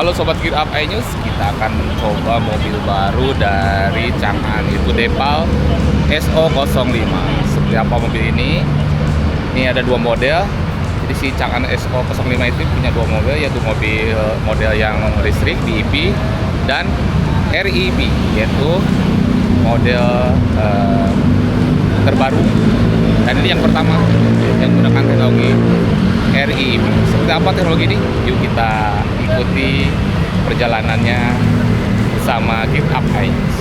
Halo Sobat Gear Up iNews, kita akan mencoba mobil baru dari Chang'an, itu Depal SO05. Seperti apa mobil ini? Ini ada dua model. Jadi si Chang'an SO05 itu punya dua model, yaitu model yang listrik BEV dan REV, yaitu model terbaru. Dan ini yang pertama yang menggunakan teknologi REV. Seperti apa teknologi ini? Yuk kita ikuti perjalanannya bersama Gear Up iNews.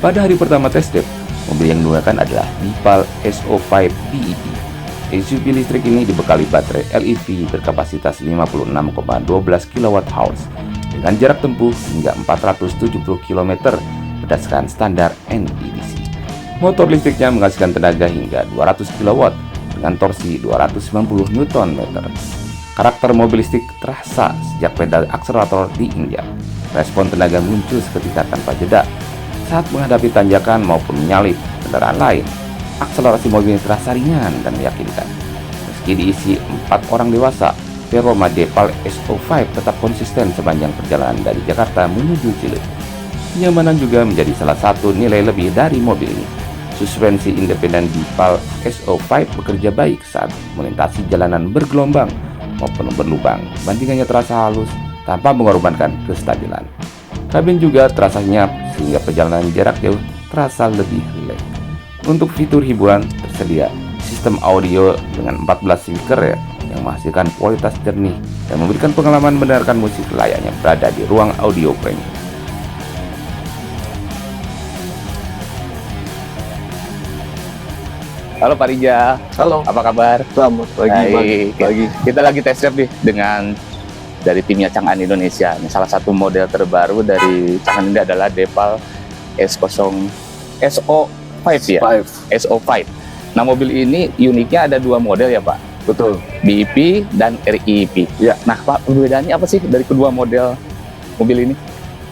Pada hari pertama test drive, mobil yang digunakan adalah Depal SO5 BEV. SUV listrik ini dibekali baterai LEV berkapasitas 56,12 kWh dengan jarak tempuh hingga 470 km berdasarkan standar NEDC. Motor listriknya menghasilkan tenaga hingga 200 kW dengan torsi 290 Nm. Karakter mobil listrik terasa sejak pedal akselerator diinjak. Respon tenaga muncul seketika tanpa jeda saat menghadapi tanjakan maupun menyalip kendaraan lain. Akselerasi mobil ini terasa ringan dan meyakinkan. Meski diisi 4 orang dewasa, performa Depal SO5 tetap konsisten sepanjang perjalanan dari Jakarta menuju Ciledug. Kenyamanan juga menjadi salah satu nilai lebih dari mobil ini. Suspensi independen Depal SO5 bekerja baik saat melintasi jalanan bergelombang maupun berlubang. Bandingannya terasa halus tanpa mengorbankan kestabilan. Kabin juga terasa senyap sehingga perjalanan jarak jauh terasa lebih rileks. Untuk fitur hiburan tersedia sistem audio dengan 14 speaker yang menghasilkan kualitas jernih dan memberikan pengalaman mendengarkan musik layaknya berada di ruang audio premium. Halo Pak Rija. Halo. Apa kabar? Selamat pagi. Pagi. Kita lagi test drive nih dengan dari timnya Chang'an Indonesia. Ini salah satu model terbaru dari Chang'an ini adalah Depal SO5 ya. SO5. Nah, mobil ini uniknya ada dua model ya, Pak. Betul. BEV dan REV. Ya. Nah, Pak, perbedaannya apa sih dari kedua model mobil ini?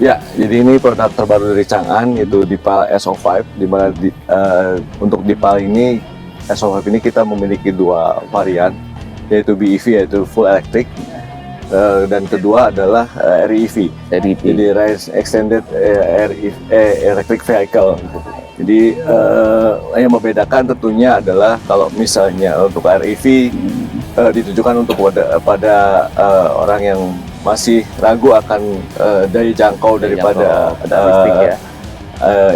Ya, jadi ini produk terbaru dari Chang'an, yaitu Depal SO5, di mana untuk Depal ini SO5 ini kita memiliki dua varian, yaitu BEV, yaitu full electric, dan kedua adalah REV. Jadi Range Extended Electric Vehicle. Jadi yang membedakan tentunya adalah kalau misalnya untuk REV ditujukan untuk pada orang yang masih ragu akan daya jangkau daripada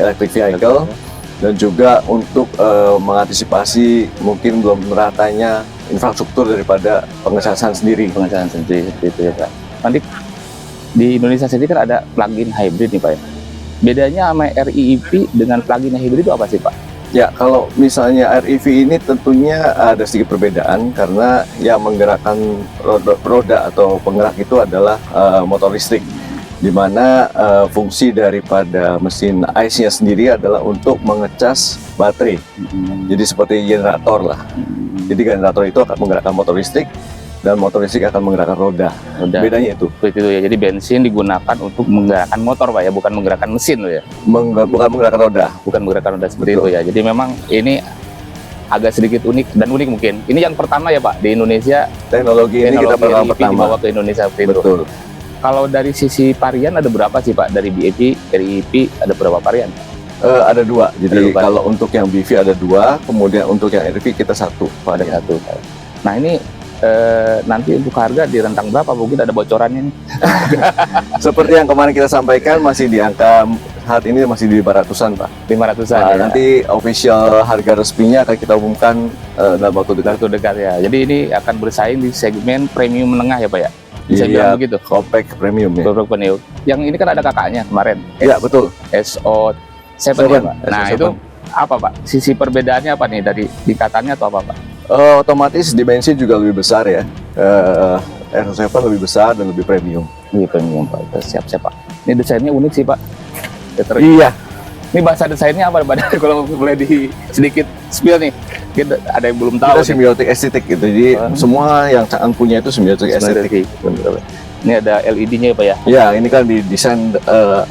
electric vehicle, dan juga untuk mengantisipasi mungkin belum meratanya infrastruktur daripada pengecasan sendiri seperti itu ya Pak. Nanti di Indonesia sendiri kan ada plug-in hybrid nih Pak ya. Bedanya sama REV dengan plug-in hybrid itu apa sih Pak? Ya, kalau misalnya REV ini tentunya ada sedikit perbedaan karena yang menggerakkan roda atau penggerak itu adalah motor listrik, di mana fungsi daripada mesin ICE-nya sendiri adalah untuk mengecas baterai. Jadi seperti generator lah. Jadi generator itu akan menggerakkan motor listrik dan motor listrik akan menggerakkan roda. Bedanya itu. Itu ya. Jadi bensin digunakan untuk menggerakkan motor Pak ya, bukan menggerakkan mesin loh ya. Bukan menggerakkan roda. Bukan menggerakkan roda seperti itu ya. Jadi memang ini agak sedikit unik dan unik mungkin. Ini yang pertama ya Pak di Indonesia. Teknologi ini kita pertama dibawa ke Indonesia seperti itu. Betul. Kalau dari sisi varian ada berapa sih Pak? Dari BEV, REV ada berapa varian? Ada dua. Jadi kalau untuk yang BEV ada dua, kemudian untuk yang REV kita satu. Ada satu. Nah ini nanti untuk harga di rentang berapa? Mungkin ada bocorannya nih. Seperti yang kemarin kita sampaikan, masih di angka saat ini masih di 500-an Pak. 500-an Nah, ya. nanti official harga resminya akan kita umumkan dalam waktu dekat ya. Jadi ini akan bersaing di segmen premium menengah ya Pak ya? Bisa bilang begitu? Compact premium ya. Compact premium. Yang ini kan ada kakaknya kemarin. Iya betul. SO7 ya Pak? Nah SO7. itu apa Pak? Sisi perbedaannya apa nih dari tingkatannya atau apa Pak? Otomatis dimensi juga lebih besar ya. SO7 lebih besar dan lebih premium. Lebih premium Pak. Siap-siap Pak. Ini desainnya unik sih Pak. Iya. Ini bahasa desainnya apa, Pak? Kalau boleh di sedikit spill nih. Kita ada yang belum tahu. Kita semiotic estetik gitu. Jadi semua yang Chang'an punya itu semiotic estetik. Ini ada LED-nya ya, Pak ya? Ya, ini kan didesain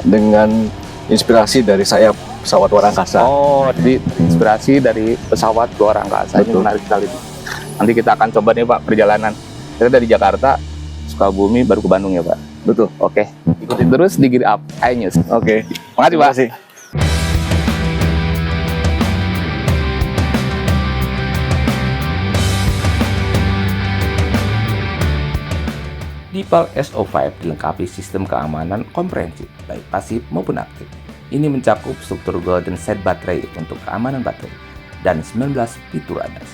dengan inspirasi dari sayap pesawat luar angkasa. Oh, jadi inspirasi dari pesawat luar angkasa. Ini Betul. menarik sekali. Nanti kita akan coba nih, Pak, perjalanan. Kita dari Jakarta, Sukabumi, baru ke Bandung ya, Pak? Betul. Oke, ikuti terus di Gear Up iNews. Oke. Makasih, Pak. Terima kasih. DeepAll SO5 dilengkapi sistem keamanan komprehensif, baik pasif maupun aktif. Ini mencakup struktur Golden Set baterai untuk keamanan baterai dan 19 fitur ADAS.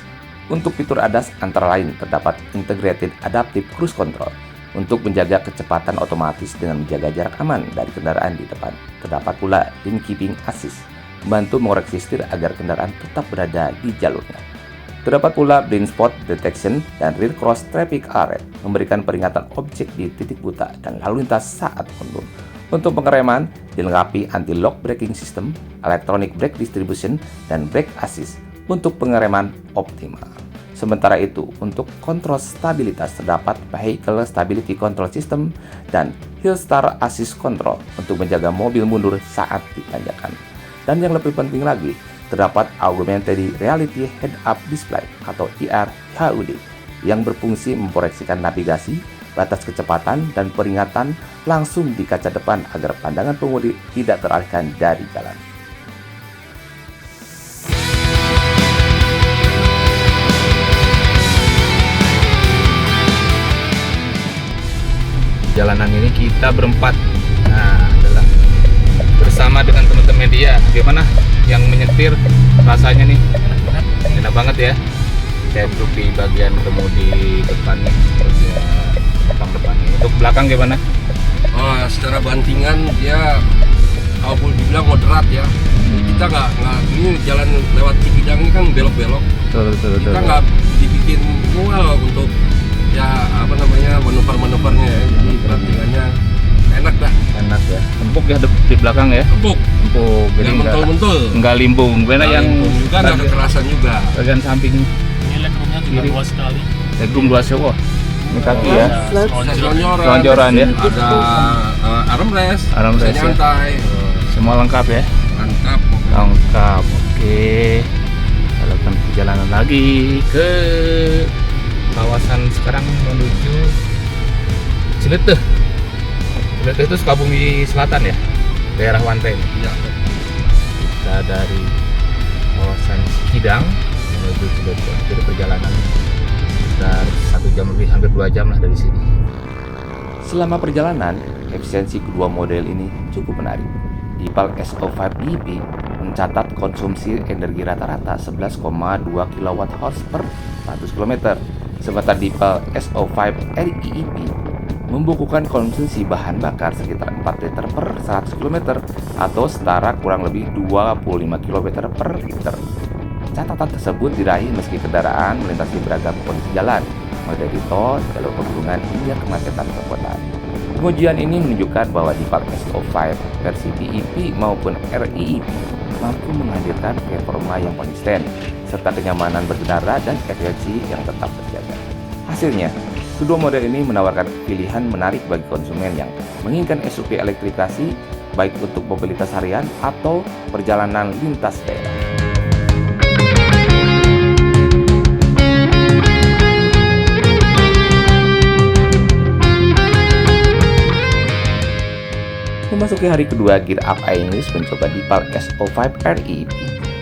Untuk fitur ADAS antara lain terdapat Integrated Adaptive Cruise Control untuk menjaga kecepatan otomatis dengan menjaga jarak aman dari kendaraan di depan. Terdapat pula Lane Keeping Assist, membantu mengoreksi setir agar kendaraan tetap berada di jalurnya. Terdapat pula Blind Spot Detection dan Rear Cross Traffic Alert, memberikan peringatan objek di titik buta dan lalu lintas saat mundur. Untuk pengereman, dilengkapi Anti-Lock Braking System, Electronic Brake Distribution, dan Brake Assist untuk pengereman optimal. Sementara itu, untuk kontrol stabilitas terdapat Vehicle Stability Control System dan Hill Start Assist Control untuk menjaga mobil mundur saat ditanjakan. Dan yang lebih penting lagi, terdapat Augmented Reality Head-Up Display atau IR HUD yang berfungsi memproyeksikan navigasi, batas kecepatan, dan peringatan langsung di kaca depan agar pandangan pengemudi tidak teralihkan dari jalan. Jalanan ini kita berempat. Nah, adalah bersama dengan teman-teman media. Gimana yang menyetir rasanya nih? Enak banget ya. Saya duduk di bagian kemudi depan nih, bagian belakang depan nih. Untuk belakang gimana? Secara bantingan dia kalau boleh dibilang moderat ya. Kita nggak ini jalan lewat Cikidang ini kan belok-belok. Betul. Kita nggak dibikin mual untuk ya apa namanya manuver-manuvernya ya. Jadi bantingannya enak dah. Enak ya. Empuk ya di belakang ya. Empuk. Empuk. Jadi Nggak mentul-mentul. nggak limbung. Gimana Nggak yang limbung juga nggak ada kekerasan juga. bagian samping Ini legroomnya juga Kiri. luas sekali. legroom 2 sewa? Ini kaki ya. Selonjoran. Selonjoran ya. Ada armrest. Armrest Bisa ya. nyantai. Semua lengkap ya. Mantap. Lengkap. Oke. Kita lakukan perjalanan lagi ke kawasan sekarang menuju Cileteh. Cileteh itu Sukabumi Selatan ya, daerah Wanten. Ya. Kita dari kawasan Cikidang menuju Cileteh. Jadi perjalanan sekitar 1 jam lebih, hampir 2 jam lah dari sini. Selama perjalanan, efisiensi kedua model ini cukup menarik. DeepAll SO5 BEP mencatat konsumsi energi rata-rata 11,2 kWh per 100 km. Sementara DeepAll SO5 REEP membukukan konsumsi bahan bakar sekitar 4 liter per 100 km atau setara kurang lebih 25 km per liter. Catatan tersebut diraih meski kendaraan melintasi beragam kondisi jalan, mulai dari tol, jalur pegunungan hingga kemacetan perkotaan. Pengujian ini menunjukkan bahwa DeepAll SO5 versi BEP maupun REEP mampu menghadirkan performa yang konsisten serta kenyamanan berkendara dan efisiensi yang tetap terjaga. Hasilnya, kedua model ini menawarkan pilihan menarik bagi konsumen yang menginginkan SUV elektrifikasi baik untuk mobilitas harian atau perjalanan lintas daerah. Memasuki hari kedua, Gear Up iNews mencoba DeepAll SO5 REEP.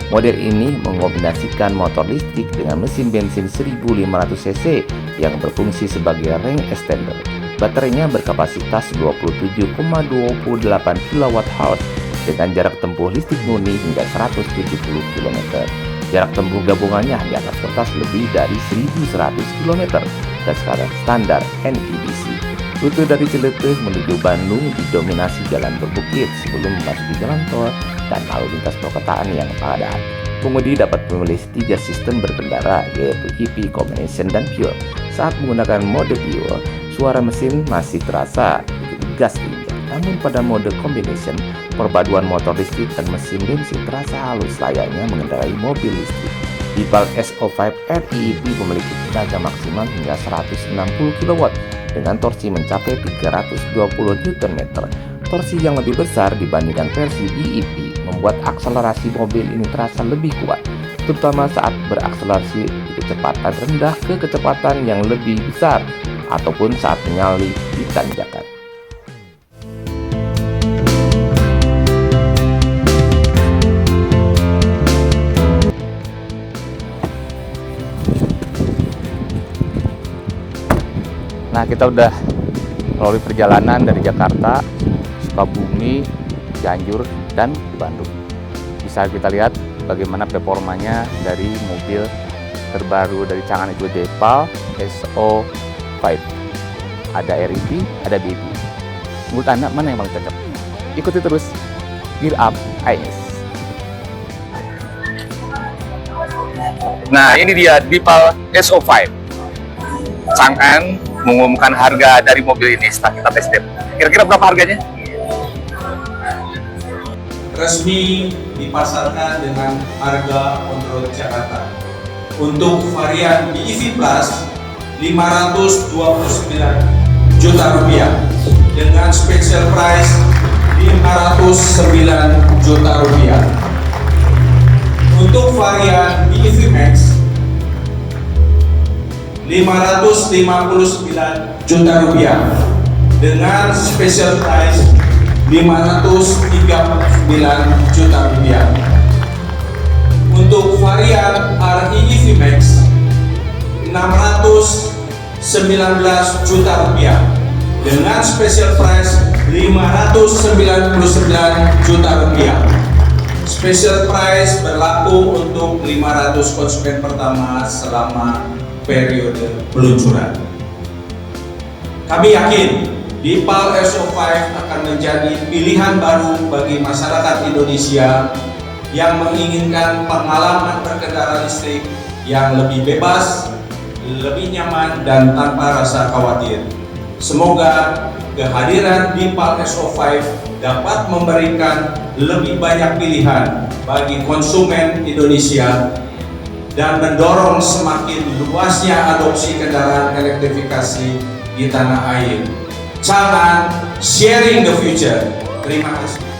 Model ini mengombinasikan motor listrik dengan mesin bensin 1500 cc yang berfungsi sebagai range extender. Baterainya berkapasitas 27,28 kWh dengan jarak tempuh listrik murni hingga 170 km. Jarak tempuh gabungannya di atas kertas lebih dari 1100 km dan skala standar NEDC. Rute dari Cileteh menuju Bandung didominasi jalan berbukit sebelum memasuki jalan tol dan lalu lintas perkotaan yang padat. Pengemudi dapat memilih 3 sistem berkendara yaitu EP, Combination, dan Pure. Saat menggunakan mode Pure, suara mesin masih terasa begitu gas diinjak, Namun pada mode combination, perpaduan motor listrik dan mesin bensin terasa halus layaknya mengendarai mobil listrik. Dipal SO5 REEV memiliki tenaga maksimal hingga 160 kW dengan torsi mencapai 320 Nm. Torsi yang lebih besar dibandingkan versi BEV membuat akselerasi mobil ini terasa lebih kuat, terutama saat berakselerasi di kecepatan rendah ke kecepatan yang lebih besar ataupun saat menyalip di tanjakan. Nah, kita udah melalui perjalanan dari Jakarta, Sukabumi, Cianjur, dan Bandung. Bisa kita lihat bagaimana performanya dari mobil terbaru dari Chang'an itu Depal SO5. Ada REV, ada BEV. Menurut Anda mana yang paling cocok? Ikuti terus Gear Up IS. Nah, ini dia Depal SO5. Chang'an mengumumkan harga dari mobil ini setelah kita tes drive. Kira-kira berapa harganya? Resmi dipasarkan dengan harga on road Jakarta. Untuk varian BEV Plus 529 juta rupiah dengan special price 509 juta rupiah. Untuk varian BEV Max 559 juta rupiah dengan special price 539 juta rupiah. Untuk varian REEV Max 619 juta rupiah dengan special price 599 juta rupiah. Special price berlaku untuk 500 konsumen pertama selama periode peluncuran. Kami yakin Depal SO5 akan menjadi pilihan baru bagi masyarakat Indonesia yang menginginkan pengalaman berkendara listrik yang lebih bebas, lebih nyaman, dan tanpa rasa khawatir. Semoga kehadiran Depal SO5 dapat memberikan lebih banyak pilihan bagi konsumen Indonesia dan mendorong semakin luasnya adopsi kendaraan elektrifikasi di tanah air. Chang'an, sharing the future. Terima kasih.